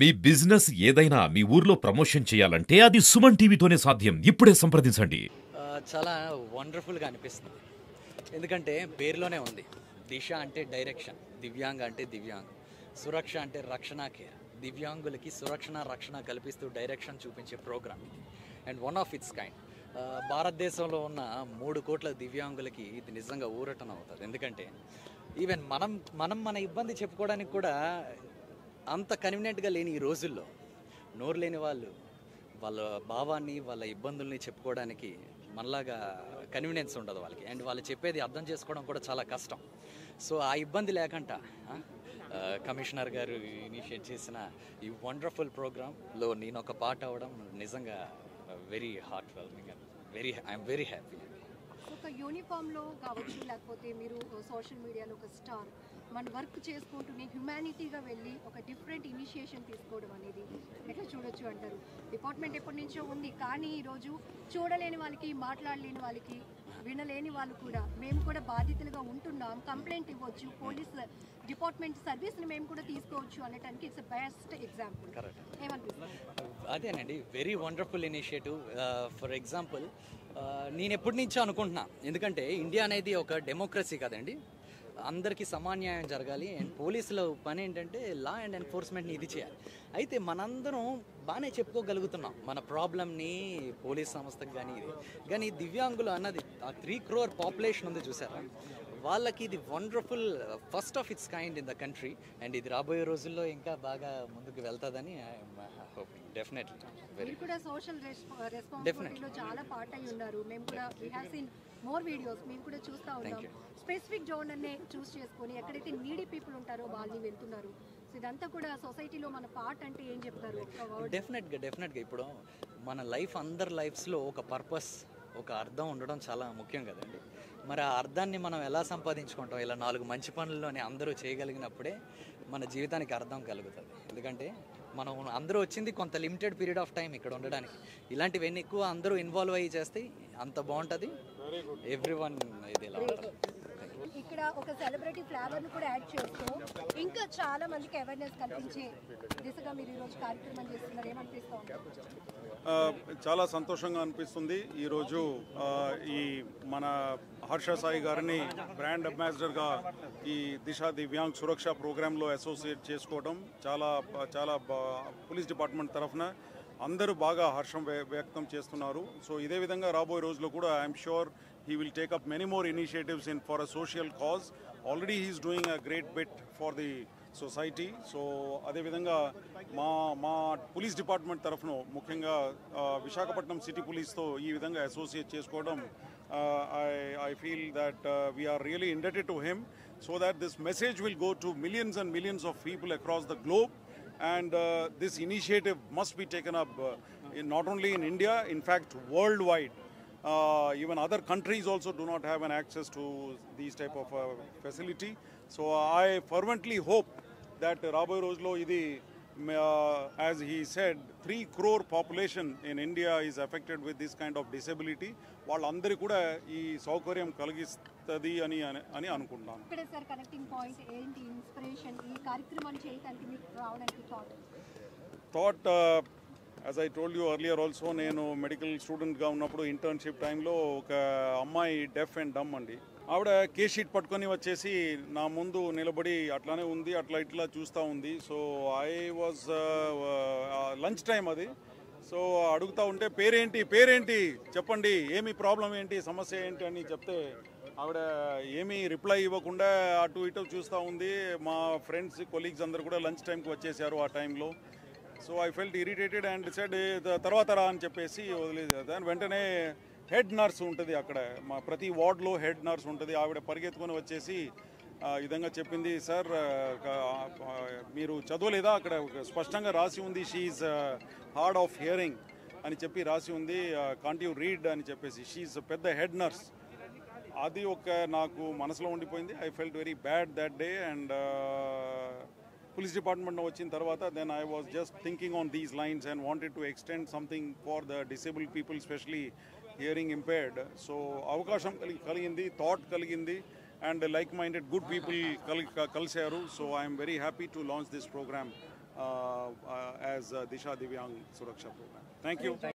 మీ business ఏదైనా మీ ఊర్లో promotion చేయాలంటే అది సుమన్ టీవీతోనే సాధ్యం. ఇప్పుడే సంప్రదించండి. చాలా వండర్‌ఫుల్‌గా అనిపిస్తుంది. ఎందుకంటే పేరులోనే ఉంది. దిశ అంటే డైరెక్షన్, దివ్యాంగ అంటే దివ్యాంగ్, సురక్ష అంటే రక్షణ కేర్. దివ్యాంగులకి సురక్షణ, రక్షణ కల్పిస్తూ డైరెక్షన్ చూపించే ప్రోగ్రామ్ ఇది. And one of it's kind. భారతదేశంలో ఉన్న 3,00,00,000 దివ్యాంగులకి ఇది నిజంగా ఊరటన అవుతుంది. ఎందుకంటే ఈవెన్ మన ఇబ్బంది చెప్పుకోవడానికి కూడా అంత కన్వీనియంట్‌గా లేని ఈ రోజుల్లో నోరు లేని వాళ్ళు వాళ్ళ భావాన్ని, వాళ్ళ ఇబ్బందుల్ని చెప్పుకోవడానికి మనలాగా కన్వీనియన్స్ ఉండదు వాళ్ళకి. అండ్ వాళ్ళు చెప్పేది అర్థం చేసుకోవడం కూడా చాలా కష్టం. సో ఆ ఇబ్బంది లేకుండా కమిషనర్ గారు ఇనిషియేట్ చేసిన ఈ వండర్ఫుల్ ప్రోగ్రాంలో నేను ఒక పార్ట్ అవ్వడం నిజంగా very heart whelming and I'm very happy. ఒక యూనిఫామ్లో కావచ్చు, లేకపోతే మీరు సోషల్ మీడియాలో ఒక స్టార్ మన వర్క్ చేసుకుంటూనే హ్యుమానిటీగా వెళ్ళి ఒక డిఫరెంట్ ఇనిషియేషన్ తీసుకోవడం అనేది ఎట్లా చూడొచ్చు అంటారు? డిపార్ట్మెంట్ ఎప్పటి నుంచో ఉంది, కానీ ఈరోజు చూడలేని వాళ్ళకి, మాట్లాడలేని వాళ్ళకి, వినలేని వాళ్ళు కూడా మేము కూడా బాధితులుగా ఉంటున్నాం, కంప్లైంట్ ఇవ్వచ్చు, పోలీస్ డిపార్ట్మెంట్ సర్వీస్ని మేము కూడా తీసుకోవచ్చు అనటానికి ఇట్స్ బెస్ట్ ఎగ్జాంపుల్. ఏమనిపిస్తుంది? అదేనండి, very wonderful initiative. For example నేను ఎప్పటి నుంచో అనుకుంటున్నా, ఎందుకంటే ఇండియా అనేది ఒక డెమోక్రసీ కదండి, అందరికీ సమాన్యాయం జరగాలి. అండ్ పోలీసుల పని ఏంటంటే లా అండ్ ఎన్ఫోర్స్మెంట్ని ఇది చేయాలి. అయితే మనందరం బాగానే చెప్పుకోగలుగుతున్నాం మన ప్రాబ్లమ్ని పోలీస్ సంస్థకు కానీ దివ్యాంగులు అన్నది ఆ 3 crore పాపులేషన్ ఉంది చూసారా, వాళ్ళకి ఇది wonderful first of it's kind in the country. And ఇది రాబోయే రోజుల్లో ఇంకా బాగా ముందుకు వెళ్తుందని డెఫినెట్లీ. మీరు కూడా సోషల్ రెస్పాన్సిబిలిటీలో చాలా పార్ట్ అయి ఉన్నారు. మేము కూడా we have seen more videos, మేము కూడా చూస్తూ ఉన్నాం. స్పెసిఫిక్ జోన్ అనే చూస్ చేసుకొని ఎక్కడైతే నీడీ పీపుల్ ఉంటారో వాళ్ళని వెళ్తున్నారు. సో ఇదంతా కూడా సొసైటీలో మన పార్ట్ అంటే ఏం చెప్తారు? డెఫినెట్గా ఇప్పుడు మన లైఫ్, అందరి లైఫ్స్లో ఒక పర్పస్, ఒక అర్థం ఉండడం చాలా ముఖ్యం కదండి. మరి ఆ అర్థాన్ని మనం ఎలా సంపాదించుకుంటాం? ఇలా 4 మంచి పనుల్లోనే అందరూ చేయగలిగినప్పుడే మన జీవితానికి అర్థం కలుగుతుంది. ఎందుకంటే మనం అందరూ వచ్చింది కొంత లిమిటెడ్ పీరియడ్ ఆఫ్ టైం ఇక్కడ ఉండడానికి. ఇలాంటివన్నీ ఎక్కువ అందరూ ఇన్వాల్వ్ అయ్యి చేస్తే అంత బాగుంటుంది. ఎవ్రీవన్ ఇది ఇలా ఉంటుంది. ఇక్కడ ఒక సెలబ్రిటీ ఫ్లేవర్ను కూడా యాడ్ చేస్తూ ఇంకా చాలా మందికి అవేర్నెస్ కల్పించే దిశగా మీరు ఈరోజు కార్యక్రమం చేస్తున్నారు. ఏమనిపిస్తుంది? చాలా సంతోషంగా అనిపిస్తుంది. ఈరోజు ఈ మన హర్ష సాయి గారిని బ్రాండ్ అంబాసిడర్గా ఈ దిశ దివ్యాంగ్ సురక్ష ప్రోగ్రాంలో అసోసియేట్ చేసుకోవడం చాలా పోలీస్ డిపార్ట్మెంట్ తరఫున అందరూ బాగా హర్షం వ్యక్తం చేస్తున్నారు. సో ఇదే విధంగా రాబోయే రోజుల్లో కూడా I'm sure he will take up many more initiatives for a social cause. Already he is doing a great bit for the society. So అదే విధంగా మా పోలీస్ డిపార్ట్మెంట్ తరఫున ముఖ్యంగా విశాఖపట్నం సిటీ పోలీస్తో ఈ విధంగా అసోసియేట్ చేసుకోవడం I feel that we are really indebted to him, so that this message will go to millions and millions of people across the globe. And this initiative must be taken up not only in India, in fact worldwide. Even other countries also do not have an access to these type of facility. So I fervently hope that Raboy Rojlo idi, as he said, 3 crore population in India is affected with this kind of disability. వాళ్ళందరి కూడా ఈ సౌకర్యం కలిగిస్తుంది అని అనుకుంటున్నాను. ఇక్కడ sir connecting point ఏంటి, inspiration ఈ కార్యక్రమాన్ని చేయడానికి మీకు రావడానికి thought? As I told you earlier also, నేను మెడికల్ స్టూడెంట్గా ఉన్నప్పుడు ఇంటర్న్షిప్ టైంలో ఒక అమ్మాయి డెఫ్ అండ్ డమ్ అండి, ఆవిడ కేస్ షీట్ పట్టుకొని వచ్చేసి నా ముందు నిలబడి అట్లానే ఉంది, అట్లా ఇట్లా చూస్తూ ఉంది. So I was lunch time అది. సో అడుగుతూ ఉంటే పేరేంటి చెప్పండి, ఏమి ప్రాబ్లం ఏంటి, సమస్య ఏంటి అని చెప్తే ఆవిడ ఏమీ రిప్లై ఇవ్వకుండా అటు ఇటు చూస్తూ ఉంది. మా ఫ్రెండ్స్, కొలీగ్స్ అందరు కూడా లంచ్ టైంకి వచ్చేసారు ఆ టైంలో. So I felt irritated and said తర్వాత రా అని చెప్పేసి వదిలేదు. దాని వెంటనే హెడ్ నర్స్ ఉంటుంది అక్కడ, మా ప్రతి వార్డ్లో హెడ్ నర్స్ ఉంటుంది. ఆవిడ పరిగెత్తుకొని వచ్చేసి ఈ విధంగా చెప్పింది, సార్ మీరు చదవలేదా, అక్కడ స్పష్టంగా రాసి ఉంది షీఈ్ హార్డ్ ఆఫ్ హియరింగ్ అని చెప్పి రాసి ఉంది, కాంట్ యూ రీడ్ అని చెప్పేసి. షీఈ్ పెద్ద హెడ్ నర్స్. అది ఒక నాకు మనసులో ఉండిపోయింది. I felt very bad that day. And police department వచ్చిన తర్వాత then I was just thinking on these lines and wanted to extend something for the disabled people, especially hearing impaired. So అవకాశం కలిగింది, thought కలిగింది, and like-minded good people కలిశారు. So I am very happy to launch this program as Disha Divyang Suraksha program. Thank you.